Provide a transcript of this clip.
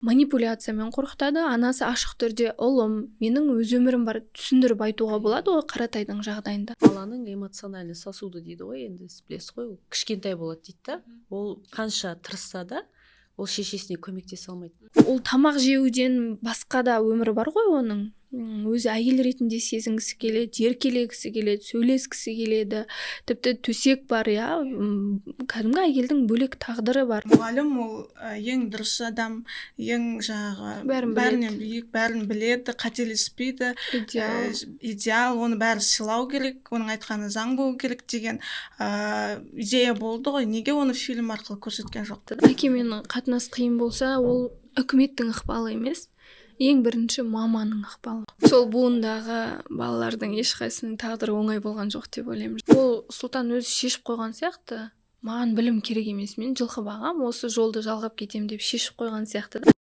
манипуляциямен қорқытады. Анасы ашық түрде ұлым, менің өз өмірім бар, түсіндіріп айтуға болады ғой Қаратайдың жағдайында. Баланың эмоциональный сосуды дейді ғой, енді сіз білесіз ғой, ол кішкентай болады дейді да. Ол қанша тырысса да, ол шешесіне көмектесе алмайды. Ол тамақ жеуден басқа да өмірі бар ғой оның. Өзі әйел ретінде сезінгісі келеді, еркелегісі келеді, сөйлескісі келеді. Тіпті төсек бар, я. Кәдімгі әйелдің бөлек тағдыры бар. Мұғалім ол ең дұрыс адам, ең жаңағы бәрінен биік, бәрін біледі, қателеспейді, идеал, оны бәрі сыйлау керек, оның айтқаны заң болу керек деген идея болды ғой. Неге оны фильм арқылы көрсеткен жоқ? Әкемен қатынас қиын болса, ол үкіметтің ықпалы емес, ең бірінші маманың ықпалы. Сол буындағы балалардың ешқайсының тағдыры оңай болған жоқ деп ойлаймын. Ол Сұлтан өзі шешіп қойған сияқты. Маған білім керек емес, мен жылқы бағам, осы жолды жалғап кетем деп шешіп қойған сияқты.